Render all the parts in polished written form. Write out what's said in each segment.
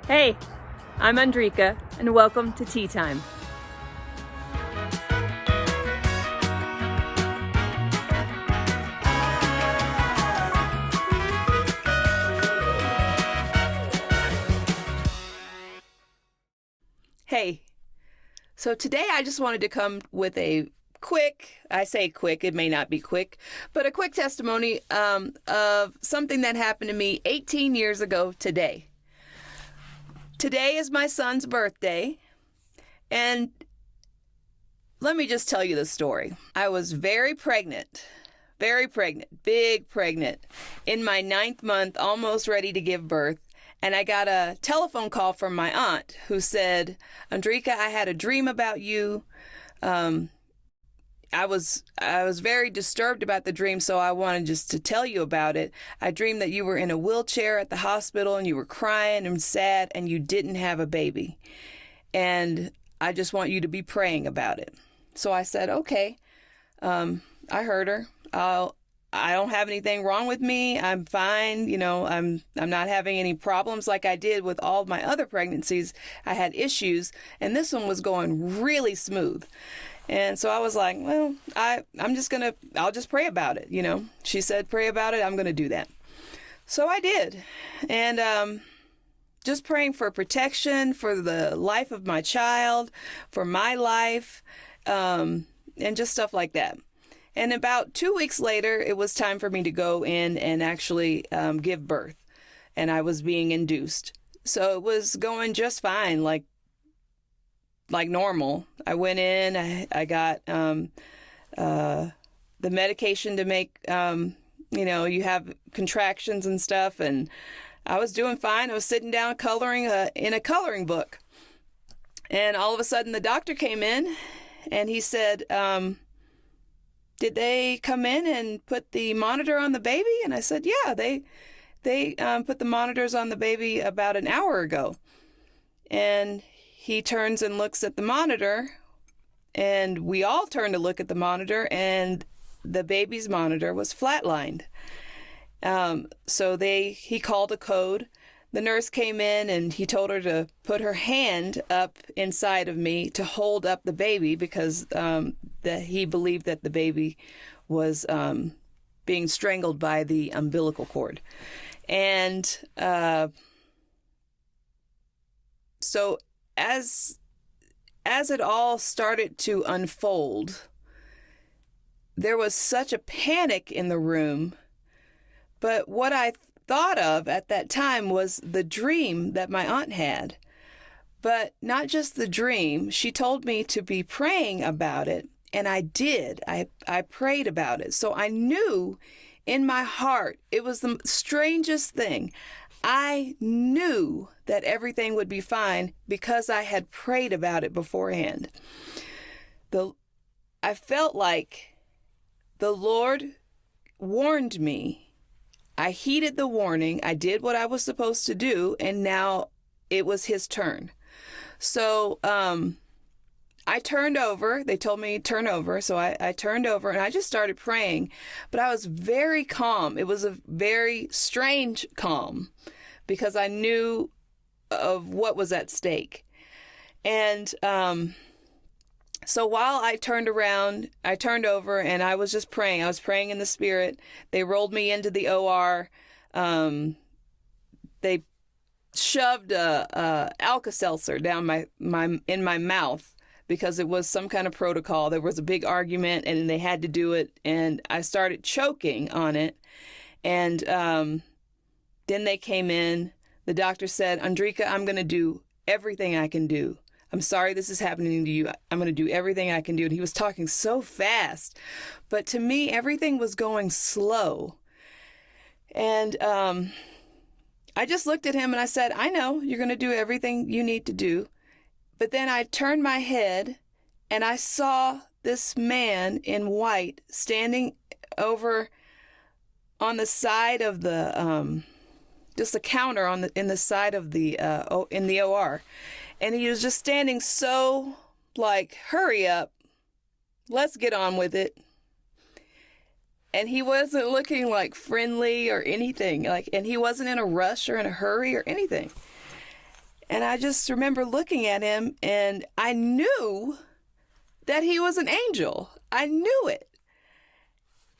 Hey, I'm Andrika, and welcome to Tea Time. Hey, so today I just wanted to come with a I say quick, it may not be quick, but a quick testimony of something that happened to me 18 years ago today. Today is my son's birthday, and let me just tell you the story. I was very pregnant, big pregnant, in my 9th month, almost ready to give birth. And I got a telephone call from my aunt who said, Andrika, I had a dream about you. I was very disturbed about the dream, so I wanted just to tell you about it. I dreamed that you were in a wheelchair at the hospital and you were crying and sad and you didn't have a baby. And I just want you to be praying about it. So I said, okay. I heard her. I don't have anything wrong with me. I'm fine. You know, I'm not having any problems like I did with all of my other pregnancies. I had issues, and this one was going really smooth. And so I was like, well, I'll just pray about it. You know, she said, pray about it. I'm going to do that. So I did. And, just praying for protection, for the life of my child, for my life, and just stuff like that. And about 2 weeks later, it was time for me to go in and actually give birth. And I was being induced. So it was going just fine, like normal. I went in, I got the medication to make, you have contractions and stuff. And I was doing fine. I was sitting down coloring in a coloring book. And all of a sudden the doctor came in and he said, did they come in and put the monitor on the baby? And I said, yeah, they put the monitors on the baby about an hour ago. And he turns and looks at the monitor, and we all turn to look at the monitor, and the baby's monitor was flatlined. So he called a code. The nurse came in and he told her to put her hand up inside of me to hold up the baby because he believed that the baby was being strangled by the umbilical cord. And so as it all started to unfold, there was such a panic in the room. But what I thought of at that time was the dream that my aunt had. But not just the dream. She told me to be praying about it, and I did. I prayed about it. So I knew in my heart, it was the strangest thing. I knew that everything would be fine because I had prayed about it beforehand. I felt like the Lord warned me. I heeded the warning. I did what I was supposed to do, and now it was his turn. So I turned over. They told me turn over, so I turned over, and I just started praying. But I was very calm. It was a very strange calm because I knew of what was at stake. And so while I turned over, and I was just praying. I was praying in the Spirit. They rolled me into the OR. They shoved a Alka-Seltzer down in my mouth because it was some kind of protocol. There was a big argument, and they had to do it. And I started choking on it. And then they came in. The doctor said, Andrika, I'm going to do everything I can do. I'm sorry this is happening to you. I'm going to do everything I can do. And he was talking so fast. But to me, everything was going slow. And I just looked at him and I said, I know you're going to do everything you need to do. But then I turned my head and I saw this man in white standing over on the side of the, just a counter in the side of the, in the OR. And he was just standing so like, hurry up, let's get on with it. And he wasn't looking like friendly or anything, and he wasn't in a rush or in a hurry or anything. And I just remember looking at him, and I knew that he was an angel. I knew it.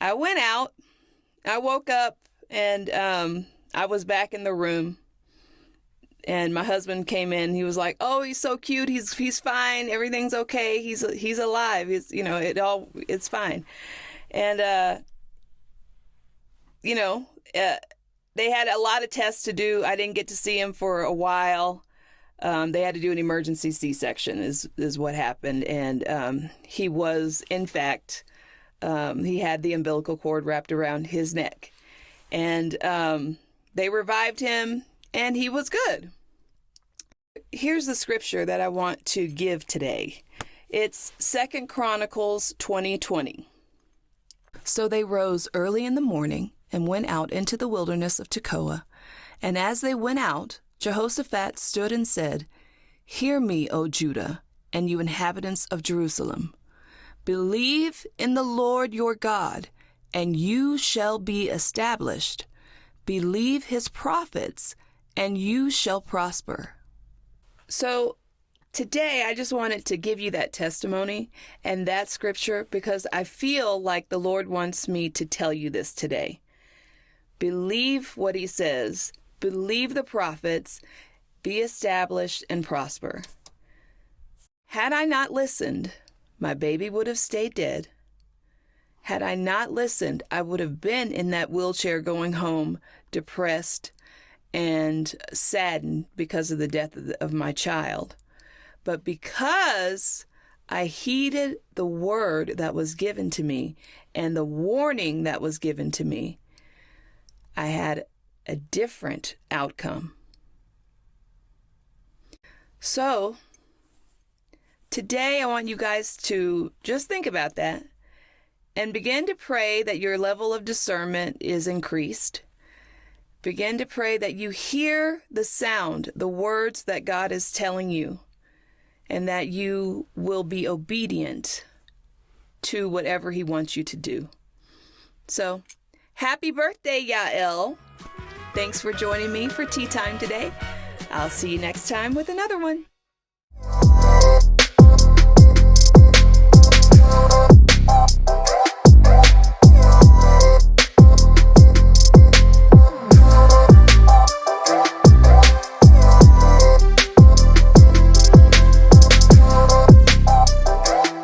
I went out. I woke up, and I was back in the room. And my husband came in. He was like, "Oh, he's so cute. He's fine. Everything's okay. He's alive. It's fine." And they had a lot of tests to do. I didn't get to see him for a while. They had to do an emergency C-section is what happened. And he was, in fact, he had the umbilical cord wrapped around his neck. And they revived him, and he was good. Here's the scripture that I want to give today. It's 2 Chronicles 20:20. So they rose early in the morning and went out into the wilderness of Tekoa. And as they went out, Jehoshaphat stood and said, "Hear me, O Judah, and you inhabitants of Jerusalem. Believe in the Lord your God, and you shall be established. Believe his prophets, and you shall prosper." So today, I just wanted to give you that testimony and that scripture because I feel like the Lord wants me to tell you this today. Believe what he says. Believe the prophets. Be established and prosper. Had I not listened, my baby would have stayed dead. Had I not listened, I would have been in that wheelchair going home, depressed and saddened because of the death of my child. But because I heeded the word that was given to me and the warning that was given to me, I had a different outcome. So today I want you guys to just think about that and begin to pray that your level of discernment is increased. Begin to pray that you hear the sound, the words that God is telling you, and that you will be obedient to whatever he wants you to do. So, happy birthday, Yael. Thanks for joining me for tea time today. I'll see you next time with another one.